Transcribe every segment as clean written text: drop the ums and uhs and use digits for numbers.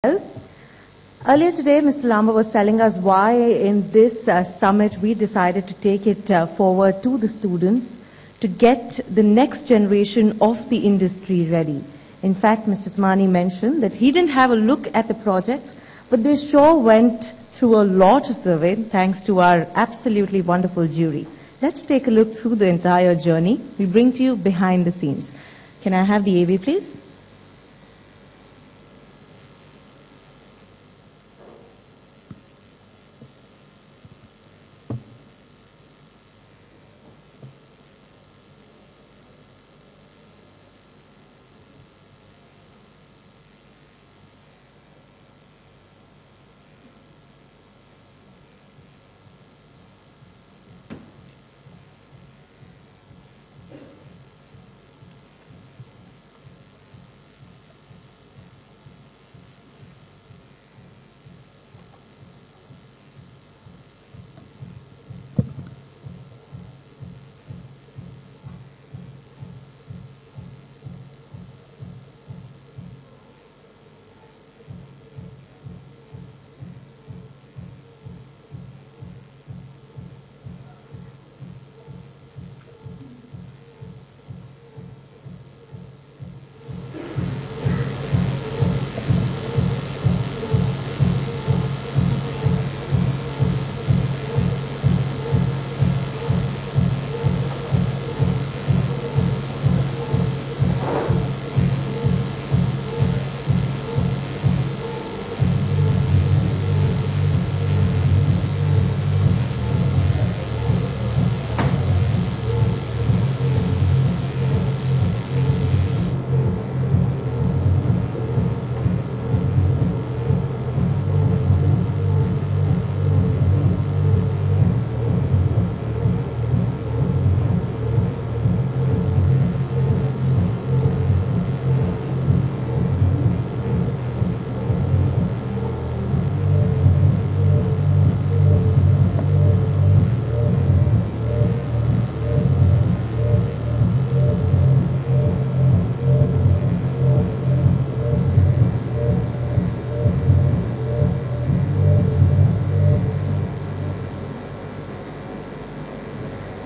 Earlier today, Mr. Lamba was telling us why in this summit we decided to take it forward to the students to get the next generation of the industry ready. In fact, Mr. Smani mentioned that he didn't have a look at the projects, but they sure went through a lot of survey thanks to our absolutely wonderful jury. Let's take a look through the entire journey. We bring to you behind the scenes. Can I have the AV, please?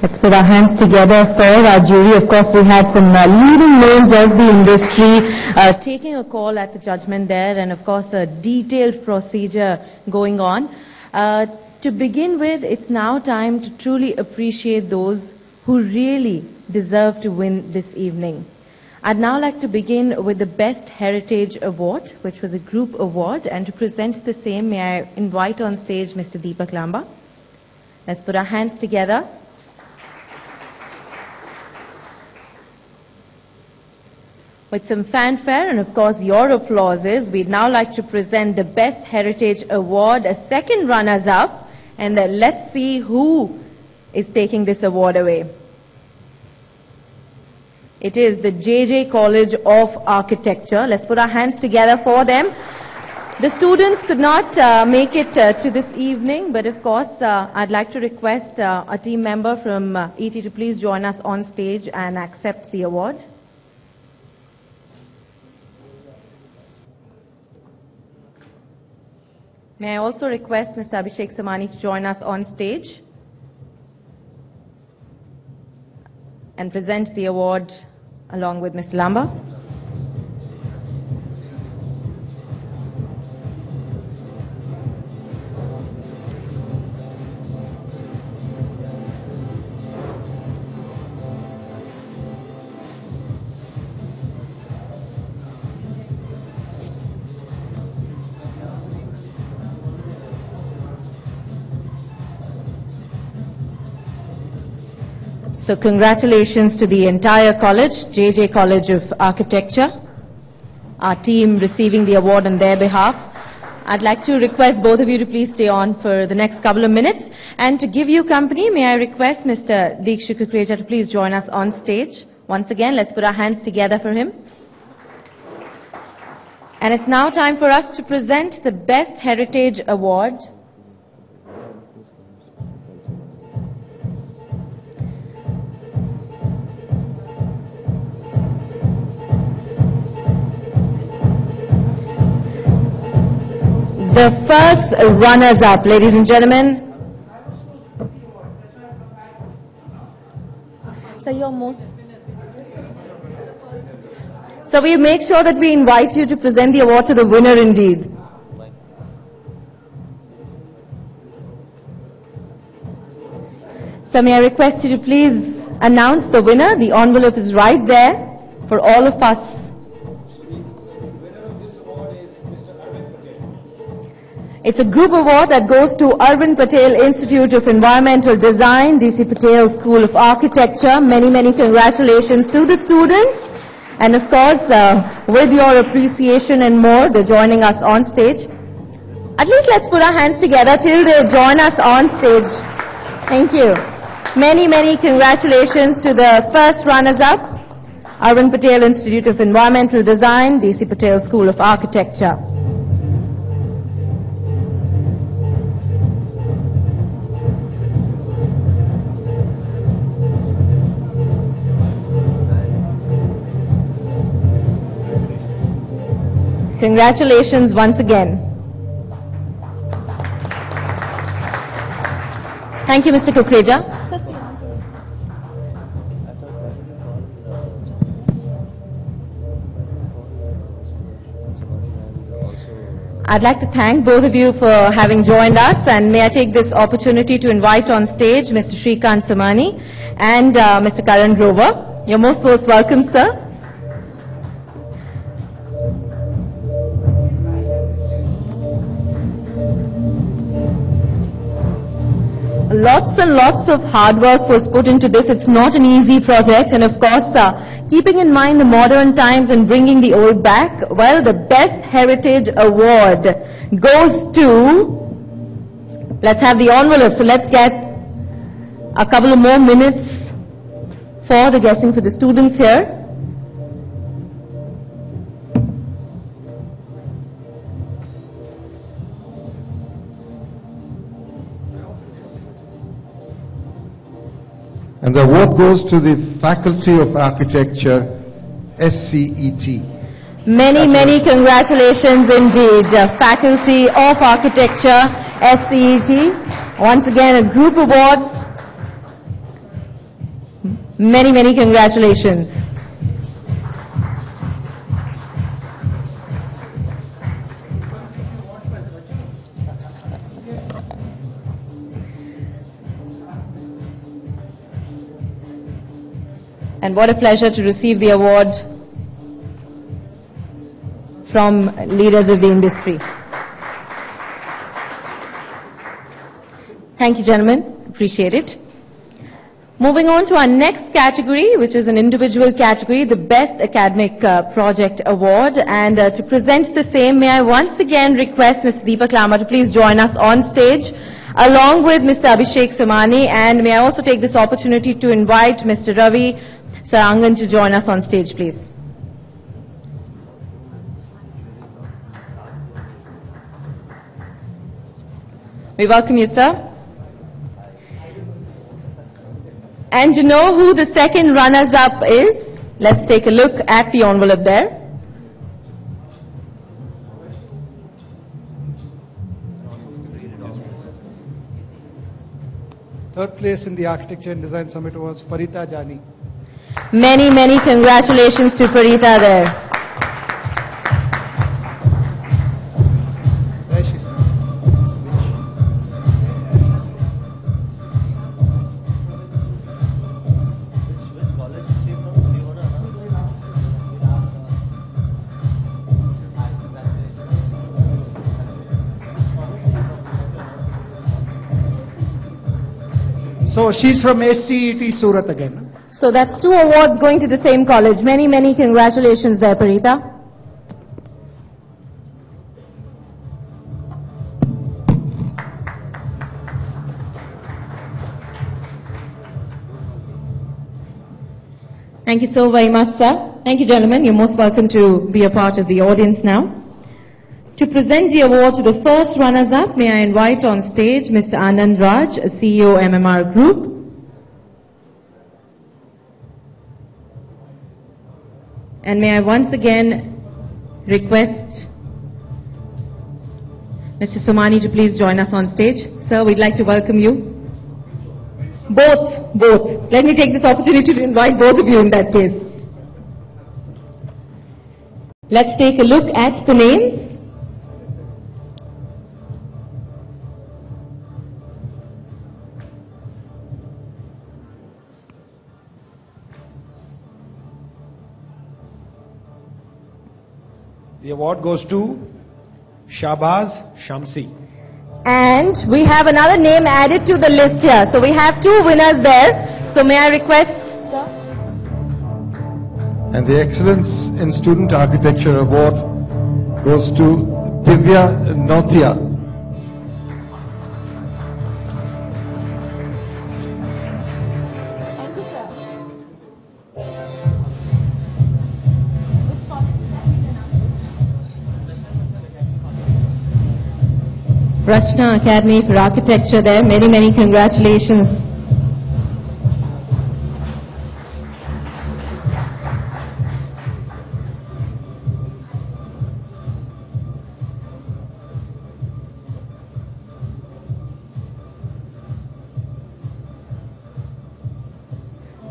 Let's put our hands together for our jury. Of course, we had some leading names of the industry taking a call at the judgment there, and of course a detailed procedure going on. To begin with, it's now time to truly appreciate those who really deserve to win this evening. I'd now like to begin with the Best Heritage Award, which was a group award, and to present the same, may I invite on stage Mr. Deepak Lamba. Let's put our hands together. With some fanfare and of course your applauses, we'd now like to present the Best Heritage Award, a second runners-up, and let's see who is taking this award away. It is the JJ College of Architecture. Let's put our hands together for them. The students could not make it to this evening, but of course I'd like to request a team member from ET to please join us on stage and accept the award. May I also request Mr. Abhishek Samani to join us on stage and present the award along with Mr. Lamba. So congratulations to the entire college, JJ College of Architecture, our team receiving the award on their behalf. I'd like to request both of you to please stay on for the next couple of minutes. And to give you company, may I request Mr. Deekshu Kukreja to please join us on stage. Once again, let's put our hands together for him. And it's now time for us to present the Best Heritage Award. the first runners-up, ladies and gentlemen. So we make sure that we invite you to present the award to the winner indeed. So may I request you to please announce the winner. The envelope is right there for all of us. It's a group award that goes to Arvind Patel Institute of Environmental Design, DC Patel School of Architecture. Many, many congratulations to the students. And of course, with your appreciation and more, they're joining us on stage. At least let's put our hands together till they join us on stage. Thank you. Many, many congratulations to the first runners-up, Arvind Patel Institute of Environmental Design, DC Patel School of Architecture. Congratulations once again. Thank you, Mr. Kukreja. I'd like to thank both of you for having joined us, and may I take this opportunity to invite on stage Mr. Shrikant Samani and Mr. Karan Grover. You're most welcome, sir. Lots and lots of hard work was put into this. It's not an easy project, and of course, keeping in mind the modern times and bringing the old back, well, the Best Heritage Award goes to, let's have the envelope. So let's get a couple of more minutes for the guessing for the students here. And the award goes to the Faculty of Architecture, SCET. Many, many congratulations indeed. Faculty of Architecture, SCET. Once again, a group award. Many, many congratulations. And what a pleasure to receive the award from leaders of the industry. Thank you, gentlemen. Appreciate it. Moving on to our next category, which is an individual category, the Best Academic Project Award. And to present the same, may I once again request Ms. Deepak Lama to please join us on stage, along with Mr. Abhishek Samani. And may I also take this opportunity to invite Mr. Ravi Sarangan to join us on stage, please. We welcome you, sir. And to know who the second runners-up is, let's take a look at the envelope there. Third place in the Architecture and Design Summit was Parita Jani. Many, many congratulations to Parita there. There she is. So she's from SCET Surat again. So that's 2 awards going to the same college. Many, many congratulations there, Parita. Thank you so very much, sir. Thank you, gentlemen. You're most welcome to be a part of the audience now. To present the award to the first runners-up, may I invite on stage Mr. Anand Raj, CEO MMR Group. And may I once again request Mr. Somani to please join us on stage. Sir, we'd like to welcome you. Both. Let me take this opportunity to invite both of you in that case. Let's take a look at the names. The award goes to Shahbaz Shamsi. And we have another name added to the list here. So we have two winners there. So may I request, sir? And the Excellence in Student Architecture Award goes to Divya Nothia. Rachna Academy for Architecture there. Many congratulations.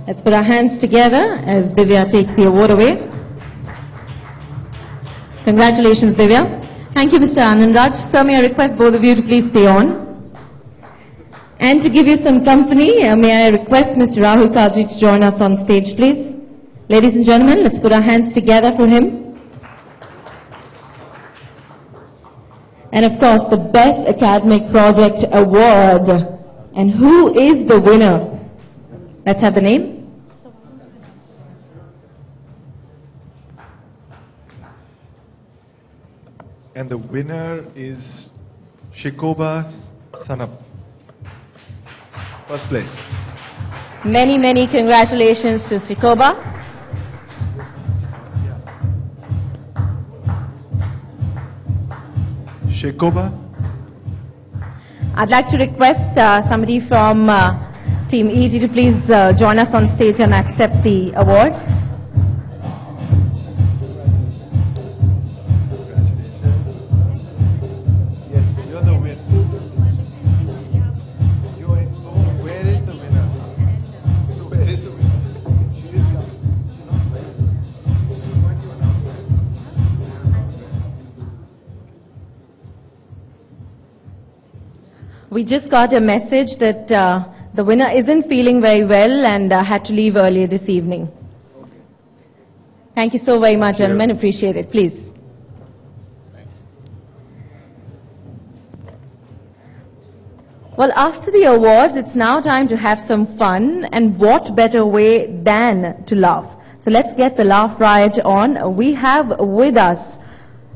Let's put our hands together as Divya takes the award away. Congratulations, Divya. Thank you, Mr. Anand Raj. Sir, may I request both of you to please stay on. And to give you some company, may I request Mr. Rahul Kadri to join us on stage, please. Ladies and gentlemen, let's put our hands together for him. And of course, the Best Academic Project Award. And who is the winner? Let's have the name. And the winner is Shikoba Sanap. First place. Many congratulations to Shikoba. Shikoba. I'd like to request somebody from Team ET to please join us on stage and accept the award. We just got a message that the winner isn't feeling very well and had to leave earlier this evening. Thank you so very much, gentlemen. Appreciate it. Please. Well, after the awards, it's now time to have some fun, and what better way than to laugh? So let's get the laugh riot on. We have with us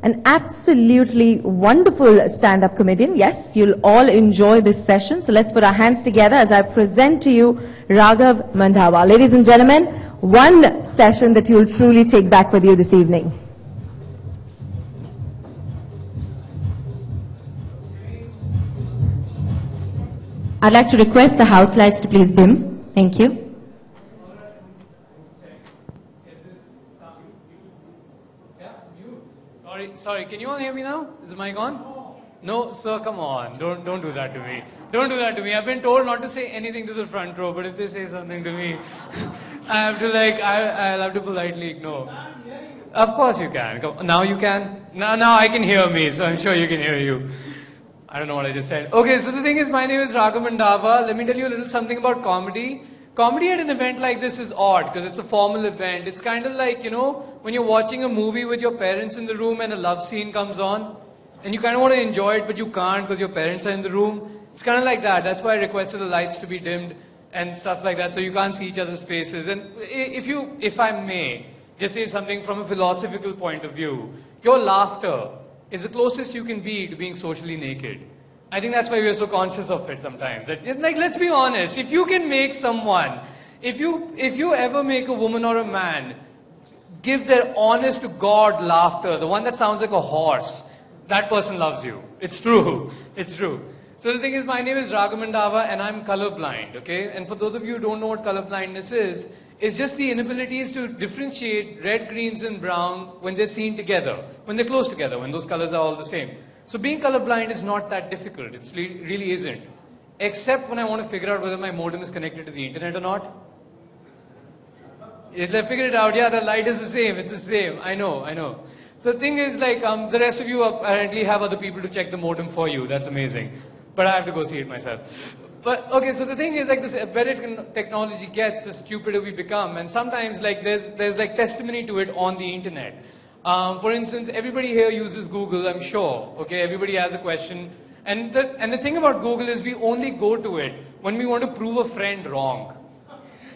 an absolutely wonderful stand-up comedian. Yes, you'll all enjoy this session. So let's put our hands together as I present to you Raghav Mandhava. Ladies and gentlemen, one session that you'll truly take back with you this evening. I'd like to request the house lights to please dim. Thank you. Sorry, can you all hear me now? Is the mic on? No, sir, come on. Don't do that to me. Don't do that to me. I've been told not to say anything to the front row, but if they say something to me, I'll have to politely ignore. Of course you can. Now you can? Now I can hear me, so I'm sure you can hear you. I don't know what I just said. Okay, so the thing is, my name is Raghav Mandhava. Let me tell you a little something about comedy. Comedy at an event like this is odd because it's a formal event. It's kind of like, you know, when you're watching a movie with your parents in the room and a love scene comes on and you kind of want to enjoy it but you can't because your parents are in the room. It's kind of like that. That's why I requested the lights to be dimmed and stuff like that so you can't see each other's faces. And if I may, just say something from a philosophical point of view. Your laughter is the closest you can be to being socially naked. I think that's why we are so conscious of it sometimes. That, like, let's be honest. If you can make someone, if you ever make a woman or a man give their honest to God laughter, the one that sounds like a horse, that person loves you. It's true. It's true. So the thing is, my name is Raghav Mandhava and I'm colorblind, okay? And for those of you who don't know what colorblindness is, it's just the inabilities to differentiate red, greens and brown when they're seen together, when they're close together, when those colors are all the same. So being colorblind is not that difficult. It really isn't. Except when I want to figure out whether my modem is connected to the internet or not. I figured it out. Yeah, the light is the same. It's the same. I know. So the thing is, like, the rest of you apparently have other people to check the modem for you. That's amazing. But I have to go see it myself. But, okay, so the thing is, like, the better technology gets, the stupider we become. And sometimes, like, there's like, testimony to it on the internet. For instance, everybody here uses Google, I'm sure. Okay, everybody has a question. And the thing about Google is we only go to it when we want to prove a friend wrong.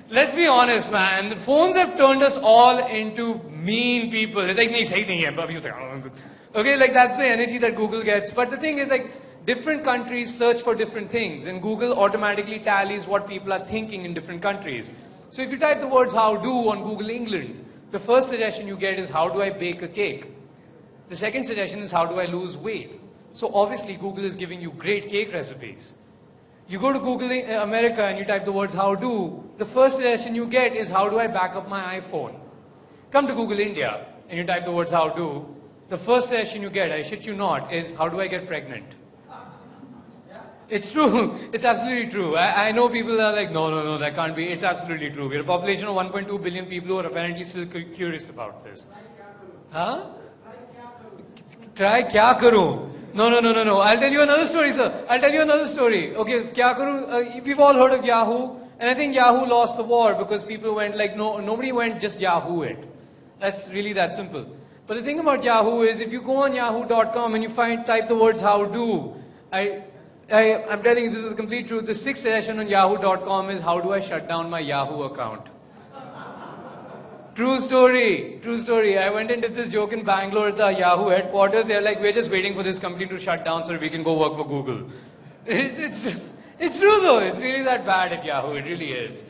Let's be honest, man. The phones have turned us all into mean people. It's like, nahi, sahi nahi hai. Okay, like that's the energy that Google gets. But the thing is, like, different countries search for different things, and Google automatically tallies what people are thinking in different countries. So if you type the words "how do" on Google England, the first suggestion you get is "how do I bake a cake?" The second suggestion is "how do I lose weight?" So obviously Google is giving you great cake recipes. You go to Google America and you type the words "how do," the first suggestion you get is "how do I back up my iPhone?" Come to Google India and you type the words "how do," the first suggestion you get, I shit you not, is "how do I get pregnant?" It's true. It's absolutely true. I know people are like, no, that can't be. It's absolutely true. We're a population of 1.2 billion people who are apparently still curious about this. Huh? Try kya karu? No. I'll tell you another story, sir. I'll tell you another story. Okay, kya karu? We've all heard of Yahoo. And I think Yahoo lost the war because people went like, nobody went just Yahoo it. That's really that simple. But the thing about Yahoo is if you go on yahoo.com and you type the words "how do," I'm telling you, this is the complete truth. The sixth suggestion on yahoo.com is "how do I shut down my Yahoo account?" True story. I went and did this joke in Bangalore at the Yahoo headquarters. They're like, we're just waiting for this company to shut down so we can go work for Google. It's true though. It's really that bad at Yahoo. It really is.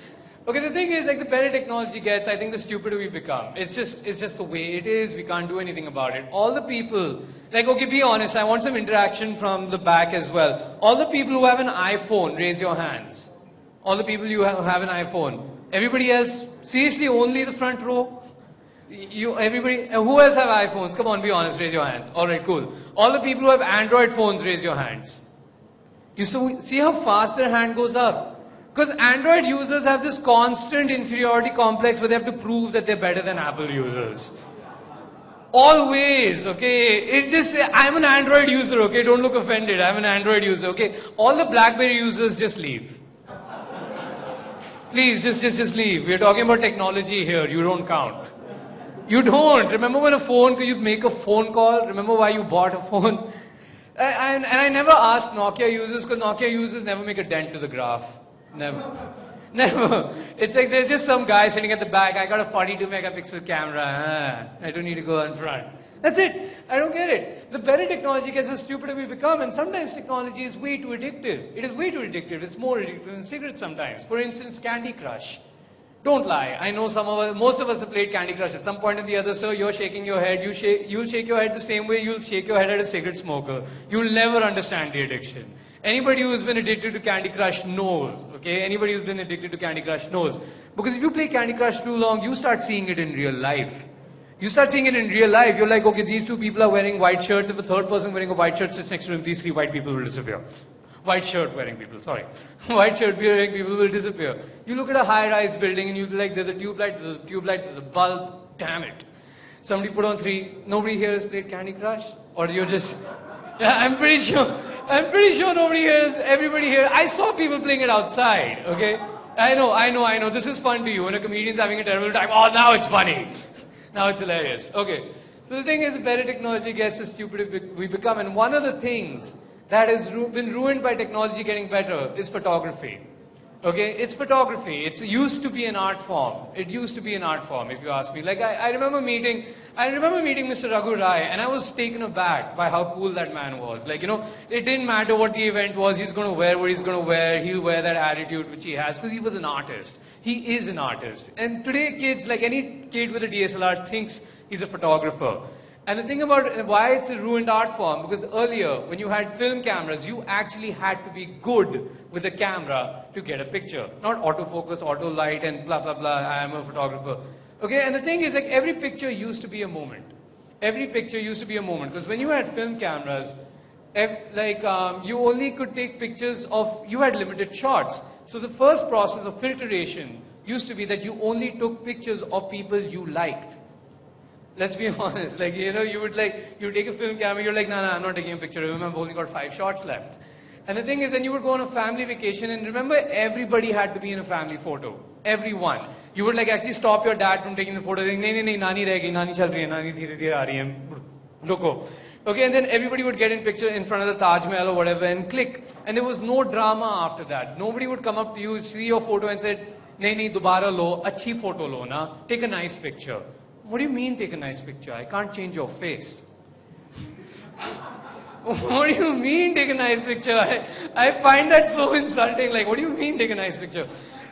Okay, the thing is, like, the better technology gets, I think the stupider we become. It's just the way it is. We can't do anything about it. All the people, like, okay, be honest. I want some interaction from the back as well. All the people who have an iPhone, raise your hands. All the people who have an iPhone. Everybody else, seriously, only the front row? Everybody, who else have iPhones? Come on, be honest, raise your hands. Alright, cool. All the people who have Android phones, raise your hands. You see how fast their hand goes up? Because Android users have this constant inferiority complex where they have to prove that they're better than Apple users. Always, okay? It's just, I'm an Android user, okay? Don't look offended. I'm an Android user, okay? All the BlackBerry users, just leave. Please, just leave. We're talking about technology here. You don't count. You don't. Remember when you make a phone call? Remember why you bought a phone? And I never asked Nokia users because Nokia users never make a dent to the graph. Never. It's like there's just some guy sitting at the back. I got a 42 megapixel camera. I don't need to go in front. That's it. I don't get it. The better technology gets, the stupider we become. And sometimes technology is way too addictive. It is way too addictive. It's more addictive than cigarettes sometimes. For instance, Candy Crush. Don't lie. I know most of us have played Candy Crush at some point or the other. Sir, you're shaking your head. You'll shake your head the same way you'll shake your head at a cigarette smoker. You'll never understand the addiction. Anybody who's been addicted to Candy Crush knows. Okay? Anybody who's been addicted to Candy Crush knows. Because if you play Candy Crush too long, you start seeing it in real life. You start seeing it in real life. You're like, okay, these two people are wearing white shirts. If a third person wearing a white shirt sits next to him, these three white people will disappear. White shirt wearing people, sorry. White shirt wearing people will disappear. You look at a high-rise building and you'll be like, there's a tube light, there's a bulb, damn it. Somebody put on 3. Nobody here has played Candy Crush? Or you're just... Yeah, I'm pretty sure nobody here is, everybody here, I saw people playing it outside, okay? I know, this is fun to you. When a comedian's having a terrible time, oh, now it's funny. Now it's hilarious. Okay. So the thing is, the better technology gets, the stupider we become. And one of the things that has been ruined by technology getting better is photography. Okay, it's photography. It used to be an art form. It used to be an art form, if you ask me. Like I remember meeting Mr. Raghu Rai, and I was taken aback by how cool that man was. Like, it didn't matter what the event was. He's going to wear what he's going to wear. He'll wear that attitude which he has because he was an artist. He is an artist. And today, kids, like any kid with a DSLR, thinks he's a photographer. And the thing about why it's a ruined art form, because earlier, when you had film cameras, you actually had to be good with the camera to get a picture. Not autofocus, auto light, and blah, blah, blah, I am a photographer. Okay, and the thing is, like, every picture used to be a moment. Every picture used to be a moment. Because when you had film cameras, You only could take pictures of, you had limited shots. So the first process of filtration used to be that you only took pictures of people you liked. Let's be honest, you take a film camera, you're like, nah, I'm not taking a picture. Remember, I've only got 5 shots left. And the thing is, then you would go on a family vacation, and remember, everybody had to be in a family photo. Everyone. You would actually stop your dad from taking the photo, saying, nahi, nani reh gayi, nani chal rahi hai, nani dheere dheere aa rahi hai, ruko. Okay, and then everybody would get in picture in front of the Taj Mahal or whatever and click. And there was no drama after that. Nobody would come up to you, see your photo and say, nahi, dobara lo, achhi photo lo na, take a nice picture. What do you mean take a nice picture? I can't change your face. What do you mean take a nice picture? I find that so insulting. What do you mean take a nice picture?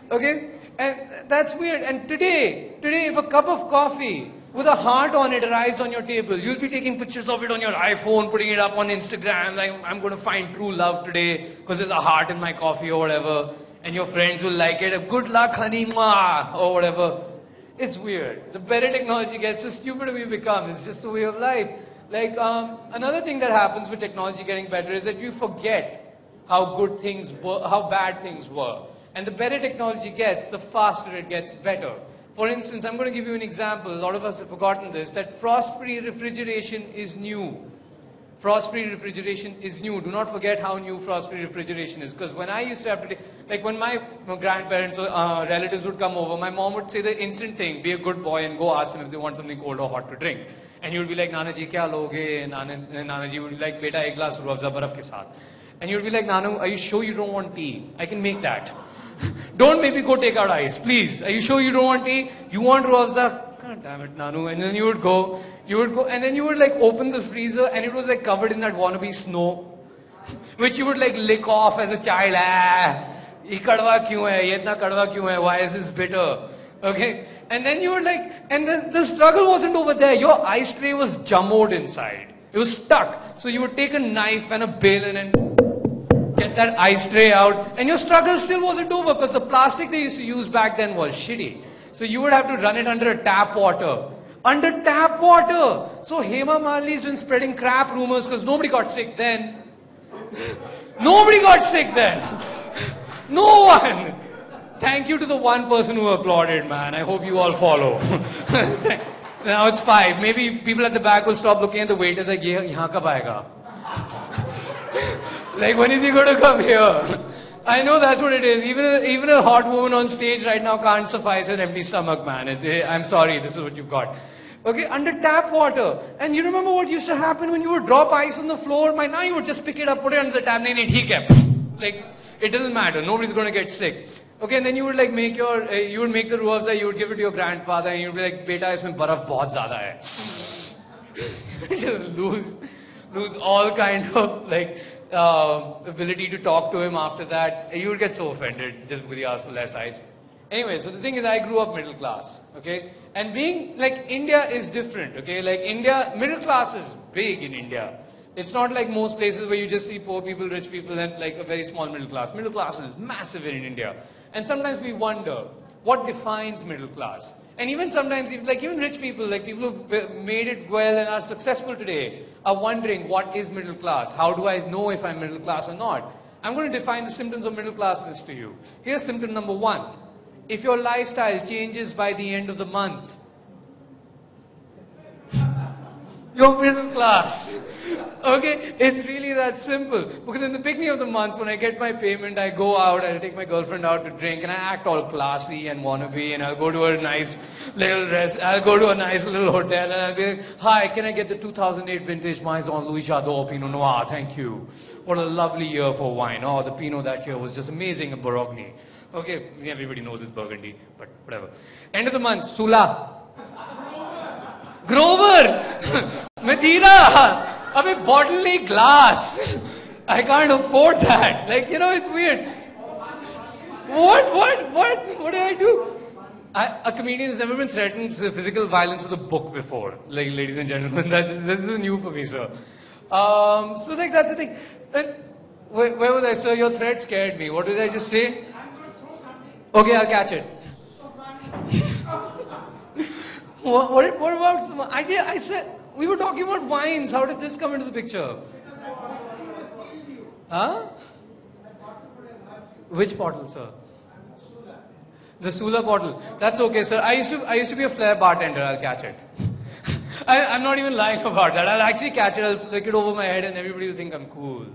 Okay? And that's weird. And today, if a cup of coffee with a heart on it arrives on your table, you'll be taking pictures of it on your iPhone, putting it up on Instagram, I'm going to find true love today because there's a heart in my coffee or whatever. And your friends will like it. Good luck, honey, ma, or whatever. It's weird. The better technology gets, the stupider we become. It's just a way of life. Another thing that happens with technology getting better is that you forget how good things were, how bad things were. And the better technology gets, the faster it gets better. For instance, I'm going to give you an example. A lot of us have forgotten this, that frost-free refrigeration is new. Frost-free refrigeration is new. Do not forget how new frost-free refrigeration is. Because when I used to have to, when my grandparents or relatives would come over, my mom would say the instant thing, be a good boy and go ask them if they want something cold or hot to drink. And you would be like, Nana ji, kya loge? Nana ji would be like, beta, ek glass ruh afza baraf ke saath. And you would be like, Nanu, are you sure you don't want tea? I can make that. Don't maybe go take out ice, please. Are you sure you don't want tea? You want ruh afza? God damn it, Nanu. And then you would go, and then you would open the freezer and it was covered in that wannabe snow, which you would lick off as a child. Ye kadwa kyun hai? Ye itna kadwa kyun hai? Why is this bitter? Okay? And then you were and the struggle wasn't over there. Your ice tray was jumbled inside. It was stuck. So you would take a knife and a baler and get that ice tray out. And your struggle still wasn't over because the plastic they used to use back then was shitty. So you would have to run it under a tap water. Under tap water! So Hema Malini's been spreading crap rumors because nobody got sick then. Nobody got sick then. No one. Thank you to the one person who applauded, man. I hope you all follow. Now it's 5. Maybe people at the back will stop looking at the waiters yahan kab aayega? When is he going to come here? I know that's what it is. Even a hot woman on stage right now can't suffice an empty stomach, man. I'm sorry, this is what you've got. Okay, under tap water. And you remember what used to happen when you would drop ice on the floor? By now you would just pick it up, put it under the tap, nahi, theek hai. It doesn't matter. Nobody's going to get sick. Okay, and then you would make you would make the ruh afza, you would give it to your grandfather, and you'd be like, beta, isme baraf bahut zyada hai. Just lose all kind of ability to talk to him after that. You would get so offended just because he asked for less ice. Anyway, so the thing is, I grew up middle class, okay? And being, India is different, okay? India, middle class is big in India. It's not like most places where you just see poor people, rich people, and a very small middle class. Middle class is massive in India. And sometimes we wonder, what defines middle class? And even sometimes, even rich people, people who've made it well and are successful today, are wondering, what is middle class? How do I know if I'm middle class or not? I'm going to define the symptoms of middle classness to you. Here's symptom number 1. If your lifestyle changes by the end of the month, you're middle class. Okay? It's really that simple. Because in the beginning of the month, when I get my payment, I go out, I'll take my girlfriend out to drink, and I act all classy and wannabe, and I'll go to a nice little hotel, and I'll be like, hi, can I get the 2008 vintage Maison Louis Jadot Pinot Noir? Thank you. What a lovely year for wine. Oh, the Pinot that year was just amazing in Bourgogne. Okay, everybody knows it's Burgundy, but whatever. End of the month, Sula. Grover! Madeira! A bottle glass. I can't afford that. It's weird. What did I do? A comedian has never been threatened with physical violence with a book before. Ladies and gentlemen, this is new for me, sir. So that's the thing. Where was I, sir? Your threat scared me. What did I just say? Okay, I'll catch it. What about I said, we were talking about wines. How did this come into the picture? Huh? Which bottle, sir? The Sula bottle. That's okay, sir. I used to be a flair bartender. I'll catch it. I'm not even lying about that. I'll actually catch it. I'll flick it over my head, and everybody will think I'm cool.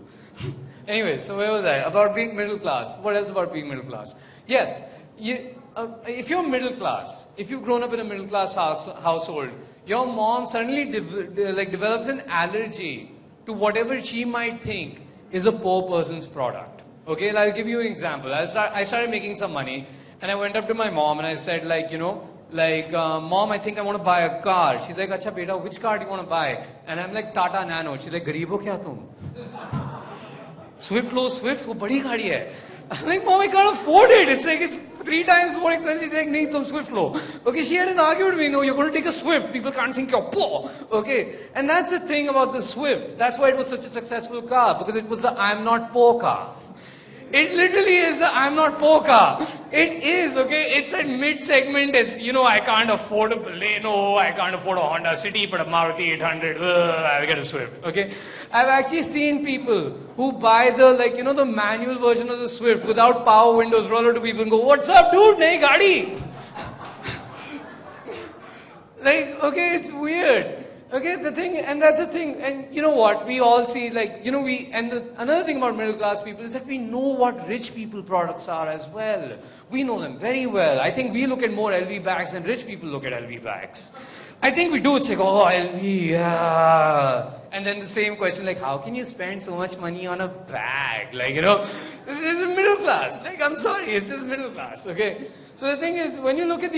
Anyway, so where was I? About being middle class. What else about being middle class? Yes, if you're middle class, if you've grown up in a middle class household, your mom suddenly develops an allergy to whatever she might think is a poor person's product. Okay, and I'll give you an example. I started making some money, and I went up to my mom and I said, Mom, I think I want to buy a car. She's like, Acha beta, which car do you want to buy? And I'm like, Tata Nano. She's like, Garib ho kya tum? Swift, wo badi gaadi hai. I'm like, Mom, I can't afford it. It's 3 times more expensive. She's like, nahi, tum Swift lo. Okay, she hadn't argued with me. No, you're going to take a Swift. People can't think you're poor. Okay, and that's the thing about the Swift. That's why it was such a successful car, because it was the I'm not poor car. It literally is a I'm not poor car. It is, okay? It's at mid-segment. I can't afford a Baleno, I can't afford a Honda City, but a Maruti 800, I'll get a Swift, okay? I've actually seen people who buy the manual version of the Swift without power windows, roll over to people and go, what's up, dude? Nahi gaadi. Okay, it's weird. Okay, that's the thing, and you know what, we all see, another thing about middle class people is that we know what rich people products are as well. We know them very well. I think we look at more LV bags than rich people look at LV bags. I think we do, it's like, oh, LV, yeah. And then the same question, how can you spend so much money on a bag? This is middle class. I'm sorry, it's just middle class, okay? So the thing is, when you look at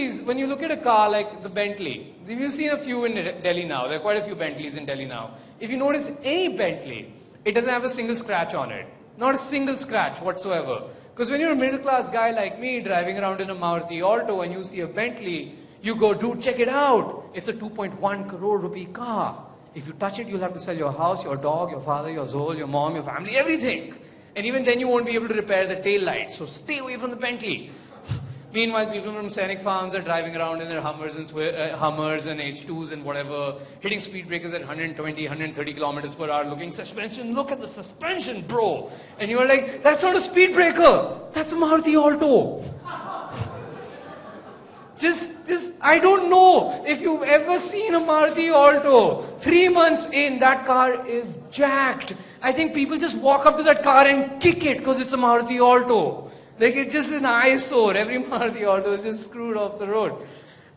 a car like the Bentley, you've seen a few in Delhi now. There are quite a few Bentleys in Delhi now. If you notice any Bentley, it doesn't have a single scratch on it. Not a single scratch whatsoever. Because when you're a middle class guy like me, driving around in a Maruti Alto and you see a Bentley, you go, dude, check it out. It's a 2.1 crore rupee car. If you touch it, you'll have to sell your house, your dog, your father, your soul, your mom, your family, everything. And even then you won't be able to repair the tail light. So stay away from the Bentley. Meanwhile, people from Scenic Farms are driving around in their Hummers and H2s and whatever, hitting speed breakers at 120, 130 kilometers per hour, looking suspension. Look at the suspension, bro. And you're like, that's not a speed breaker. That's a Maruti Alto. I don't know if you've ever seen a Maruti Alto. 3 months in, that car is jacked. I think people just walk up to that car and kick it because it's a Maruti Alto. It's just an eyesore. Every Maruti Alto is just screwed off the road.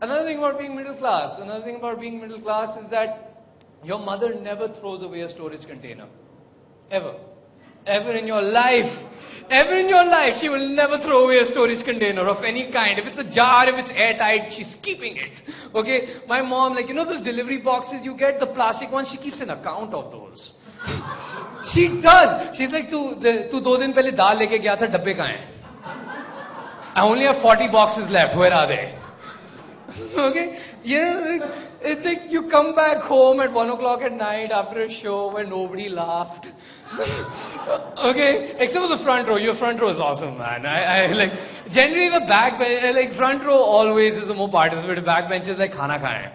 Another thing about being middle class is that your mother never throws away a storage container. Ever. Ever in your life. She will never throw away a storage container of any kind. If it's a jar, if it's airtight, she's keeping it. Okay? My mom, those delivery boxes you get, the plastic ones, she keeps an account of those. She does. She's like, tu 2 din pehle dal leke gaya tha, dabbe kahan hai? I only have 40 boxes left. Where are they? Okay? It's like you come back home at 1 o'clock at night after a show where nobody laughed. Okay? Except for the front row. Your front row is awesome, man. Generally the back bench, front row always is the more participative. Back bench is like, khana khaye.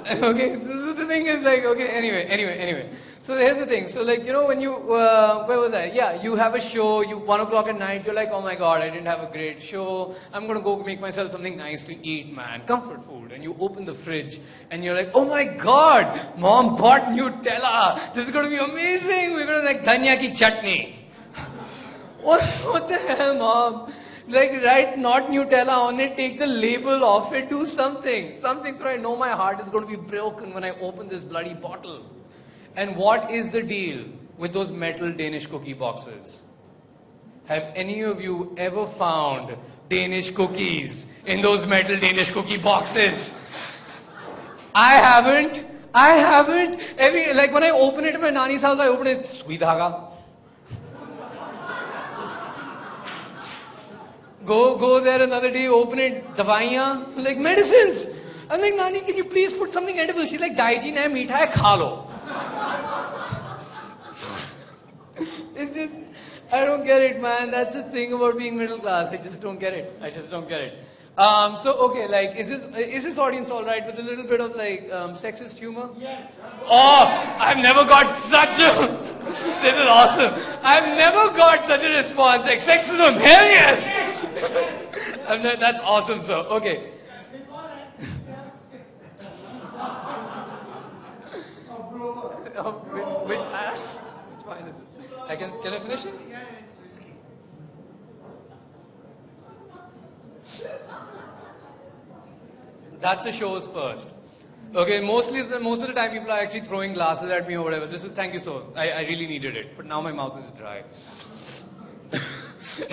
Okay? So the thing is anyway. So here's the thing. So when you, where was I? Yeah, you have a show, 1 o'clock at night, you're like, oh my God, I didn't have a great show. I'm going to go make myself something nice to eat, man. Comfort food. And you open the fridge and you're like, oh my God, Mom bought Nutella. This is going to be amazing. We're going to dhania ki chutney. What the hell, Mom? Write not Nutella on it, take the label off it, do something. Something so I know my heart is going to be broken when I open this bloody bottle. And what is the deal with those metal Danish cookie boxes? Have any of you ever found Danish cookies in those metal Danish cookie boxes? I haven't. When I open it in my nani's house, I open it, sui dhaga. Go there another day, open it, dawaiyan, medicines. I'm like, Nani, can you please put something edible? She's like, Daiji nahi meetha hai, kha lo. It's just, I don't get it, man. That's the thing about being middle class. I just don't get it. Is this audience all right with a little bit of sexist humor? Yes. Oh, I've never got such a This is awesome. I've never got such a response like sexism. Hell yes. That's awesome, sir. Okay. Which wine is this? Can I finish it? Yeah, it's whiskey. That's a show's first. Okay, most of the time people are actually throwing glasses at me or whatever. Thank you, so I really needed it, but now my mouth is dry.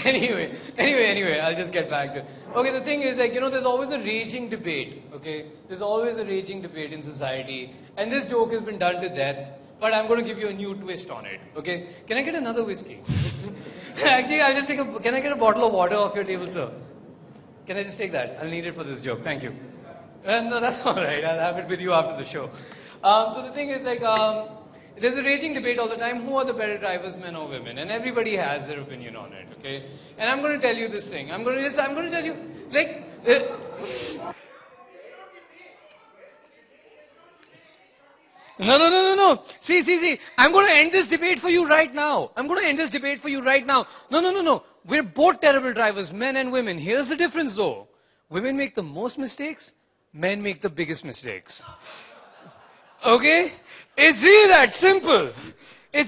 anyway, I'll just get back to it. Okay, the thing is, like, there's always a raging debate, okay? There's always a raging debate in society, and this joke has been done to death, but I'm going to give you a new twist on it, okay? Can I get another whiskey? Actually, I'll just can I get a bottle of water off your table, sir? Can I just take that? I'll need it for this joke, thank you. No, that's alright, I'll have it with you after the show. So the thing is, like, there's a raging debate all the time, who are the better drivers, men or women? And everybody has their opinion on it, okay? And I'm going to tell you this thing. I'm going to tell you, like... No. See. I'm going to end this debate for you right now. No. We're both terrible drivers, men and women. Here's the difference, though. Women make the most mistakes, men make the biggest mistakes. Okay? It's really that simple. A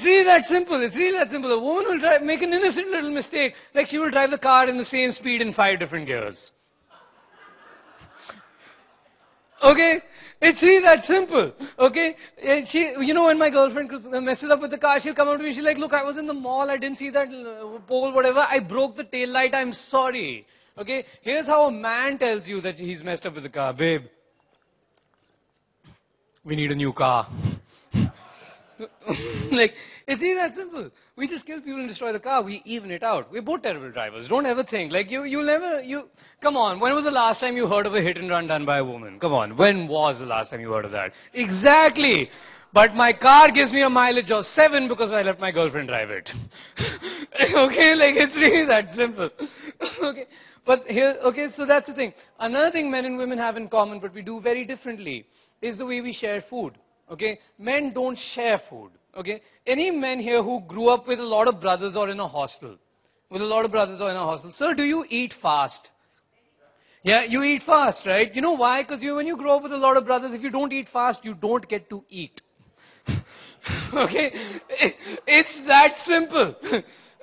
woman will make an innocent little mistake, like she will drive the car in the same speed in 5 different gears. Okay? It's really that simple. Okay? When my girlfriend messes up with the car, she'll come up to me, she's like, look, I was in the mall, I didn't see that pole, whatever, I broke the tail light, I'm sorry. Okay? Here's how a man tells you that he's messed up with the car. Babe, we need a new car. Like, it's really that simple. We just kill people and destroy the car. We even it out. We're both terrible drivers. Don't ever think. Like, come on, when was the last time you heard of a hit and run done by a woman? Come on, when was the last time you heard of that? Exactly. But my car gives me a mileage of 7 because I let my girlfriend drive it. Okay, like, it's really that simple. Okay. But so that's the thing. Another thing men and women have in common, but we do very differently, is the way we share food. Okay? Men don't share food. Okay? Any men here who grew up with a lot of brothers or in a hostel? Sir, do you eat fast? Yeah, you eat fast, right? You know why? Because when you grow up with a lot of brothers, if you don't eat fast, you don't get to eat. Okay? It's that simple.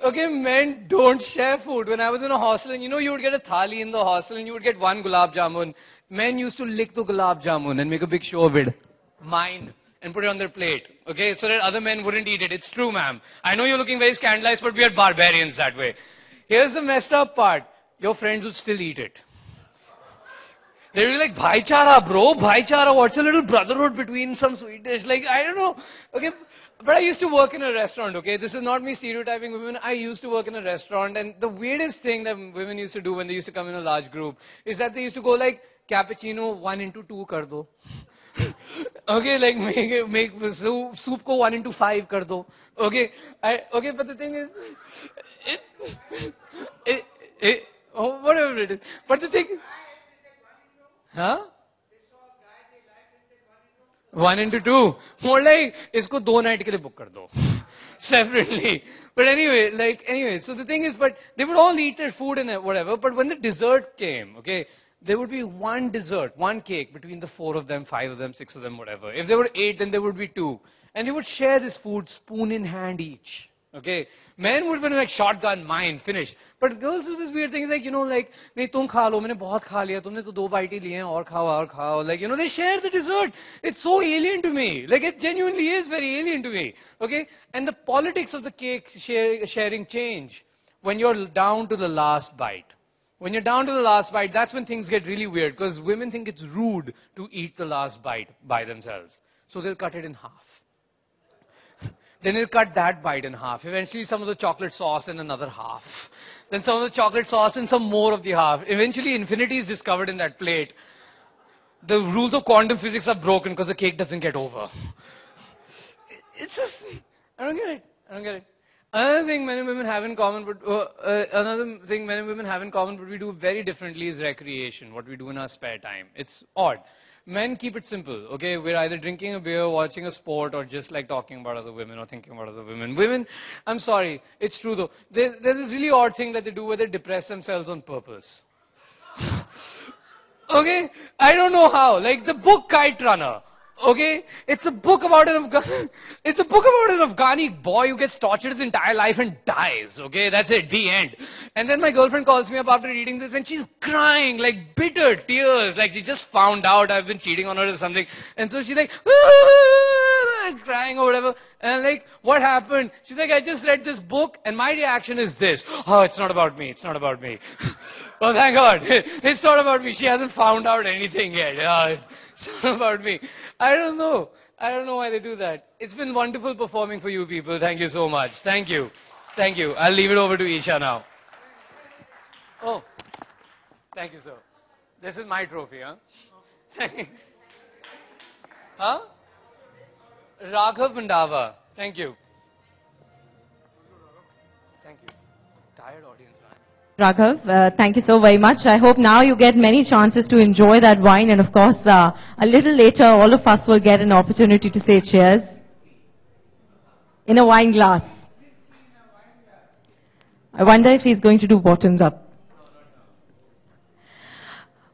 Okay, men don't share food. When I was in a hostel, and you would get a thali in the hostel and you would get one gulab jamun. Men used to lick the gulab jamun and make a big show of it. Mine. And put it on their plate. Okay, so that other men wouldn't eat it. It's true, ma'am. I know you're looking very scandalized, but we are barbarians that way. Here's the messed up part. Your friends would still eat it. They'd be like, Bhaichara, bro. Bhaichara, what's a little brotherhood between some sweet dish? Like, I don't know. Okay, but I used to work in a restaurant, okay? This is not me stereotyping women. I used to work in a restaurant, and the weirdest thing that women used to do when they used to come in a large group is that they used to go like, cappuccino 1 into 2 kar do. Okay, like make soup ko 1 into 5 kar do. Okay, but the thing is, whatever it is. But the thing, huh? 1 into 2. More like, isko 2 night ke liye book kar do. Separately. But anyway, so the thing is, but they would all eat their food and whatever, but when the dessert came, okay, there would be one dessert, one cake between the 4 of them, 5 of them, 6 of them, whatever. If there were 8, then there would be 2. And they would share this food spoon in hand each. Okay? Men would be like, shotgun, mine, finish. But girls do this weird thing, like, nahi tum kha lo, maine bahut kha liya, tumne to 2 bite hi liye hain, aur khao. Like, they share the dessert. It's so alien to me. Like, it genuinely is very alien to me. Okay? And the politics of the cake sharing change when you're down to the last bite. When you're down to the last bite, that's when things get really weird, because women think it's rude to eat the last bite by themselves. So they'll cut it in half. Then they'll cut that bite in half. Eventually some of the chocolate sauce in another half. Then some of the chocolate sauce and some more of the half. Eventually infinity is discovered in that plate. The rules of quantum physics are broken because the cake doesn't get over. It's just, I don't get it. Another thing men and women have in common, but we do very differently is recreation, what we do in our spare time. It's odd. Men keep it simple, okay? We're either drinking a beer, watching a sport, or just like talking about other women or thinking about other women. Women, I'm sorry, it's true though. There's this really odd thing that they do where they depress themselves on purpose. Okay? I don't know how. Like the book Kite Runner. Okay? It's a book about an Afghani boy who gets tortured his entire life and dies. Okay? That's it. The end. And then my girlfriend calls me up after reading this and she's crying like bitter tears. Like she just found out I've been cheating on her or something. And so she's like, crying or whatever. And I'm like, what happened? She's like, I just read this book and my reaction is this. Oh, it's not about me. It's not about me. Oh, thank God. It's not about me. She hasn't found out anything yet. It's not about me. I don't know. I don't know why they do that. It's been wonderful performing for you people. Thank you so much. Thank you. Thank you. I'll leave it over to Isha now. Oh, thank you, sir. This is my trophy, huh? Huh? Raghav Mandava. Thank you. Thank you. Tired audience, man. Raghav, thank you so very much. I hope now you get many chances to enjoy that wine, and of course, a little later, all of us will get an opportunity to say cheers in a wine glass. I wonder if he's going to do bottoms up.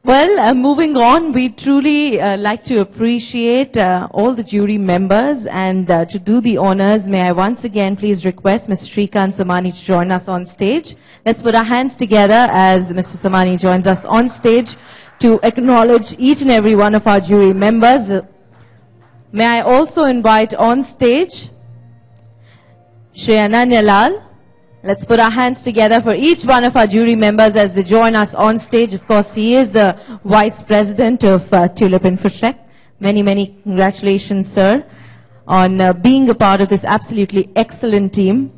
Well, moving on, we truly like to appreciate all the jury members, and to do the honors, may I once again please request Mr. Shrikant Samani to join us on stage. Let's put our hands together as Mr. Samani joins us on stage to acknowledge each and every one of our jury members. May I also invite on stage Shri Ananya Lal. Let's put our hands together for each one of our jury members as they join us on stage. Of course, he is the Vice President of Tulip Infotech. Many, many congratulations, sir, on being a part of this absolutely excellent team.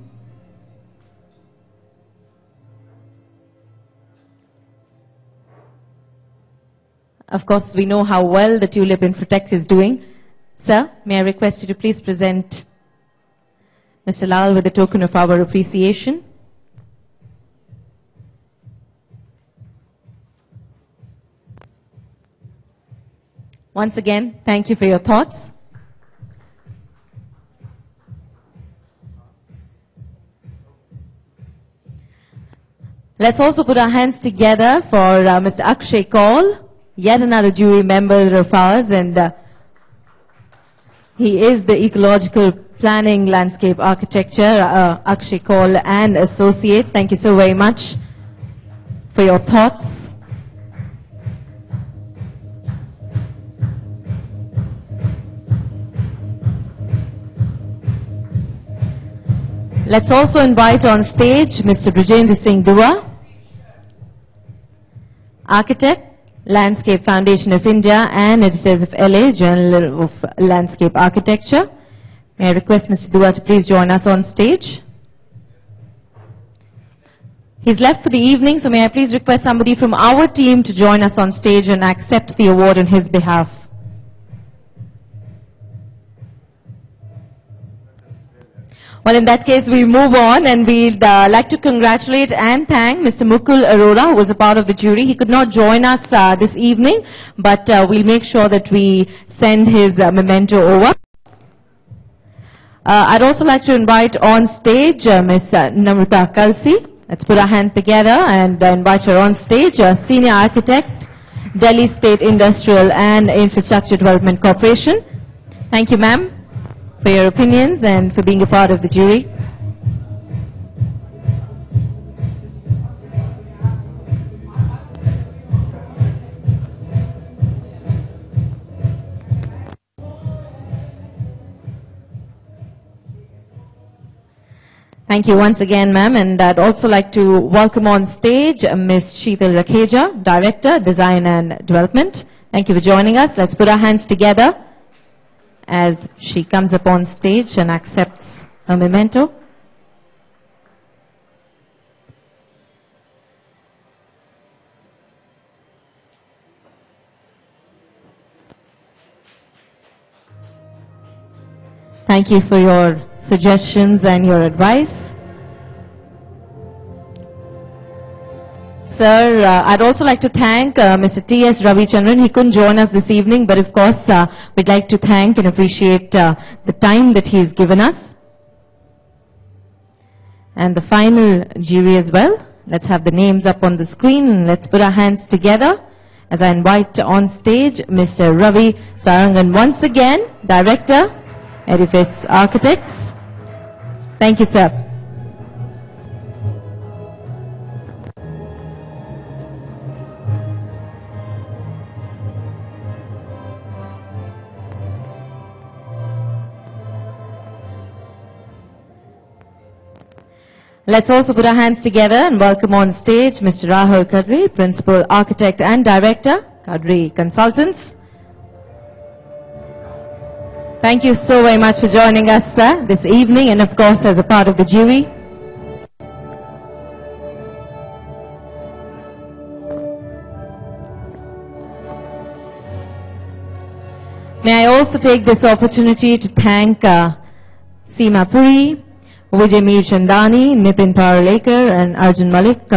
Of course, we know how well the Tulip Infotech is doing. Sir, may I request you to please present Mr. Lal with a token of our appreciation. Once again, thank you for your thoughts. Let's also put our hands together for Mr. Akshay Kaul, yet another jury member of ours, and he is the ecological planning landscape architecture, Akshay Kaul and Associates. Thank you so very much for your thoughts. Let's also invite on stage Mr. Brajendra Singh Dua, architect, Landscape Foundation of India and editors of LA, Journal of Landscape Architecture. May I request Mr. Dua to please join us on stage. He's left for the evening, so may I please request somebody from our team to join us on stage and accept the award on his behalf. Well, in that case, we move on, and we'd like to congratulate and thank Mr. Mukul Arora, who was a part of the jury. He could not join us this evening, but we'll make sure that we send his memento over. I'd also like to invite on stage Ms. Namrata Kalsi. Let's put our hand together and invite her on stage. Senior Architect, Delhi State Industrial and Infrastructure Development Corporation. Thank you, ma'am, for your opinions and for being a part of the jury. Thank you once again, ma'am, and I'd also like to welcome on stage Ms. Sheetal Rakheja, Director, Design and Development. Thank you for joining us. Let's put our hands together as she comes up on stage and accepts a memento. Thank you for your suggestions and your advice. Sir, I'd also like to thank Mr. T.S. Ravichandran. He couldn't join us this evening, but of course, we'd like to thank and appreciate the time that he's given us. And the final jury as well. Let's have the names up on the screen and let's put our hands together as I invite on stage Mr. Ravi Sarangan once again, Director, Edifice Architects. Thank you, sir. Let's also put our hands together and welcome on stage Mr. Rahul Kadri, Principal Architect and Director, Kadri Consultants. Thank you so very much for joining us, sir, this evening and of course as a part of the jury. May I also take this opportunity to thank Seema Puri, Vijay Mir Chandani, Nitin Paralekar and Arjun Malik.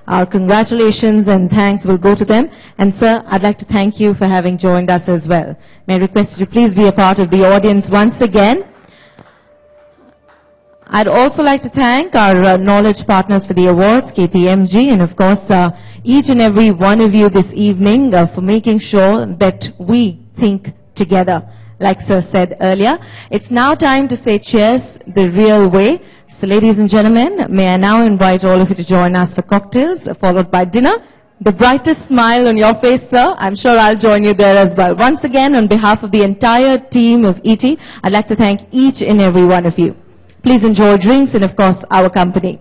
Our congratulations and thanks will go to them. And sir, I'd like to thank you for having joined us as well. May I request you to please be a part of the audience once again. I'd also like to thank our knowledge partners for the awards, KPMG, and of course each and every one of you this evening for making sure that we think together. Like sir said earlier, it's now time to say cheers the real way. So ladies and gentlemen, may I now invite all of you to join us for cocktails, followed by dinner. The brightest smile on your face, sir. I'm sure I'll join you there as well. Once again, on behalf of the entire team of ET, I'd like to thank each and every one of you. Please enjoy drinks and of course our company.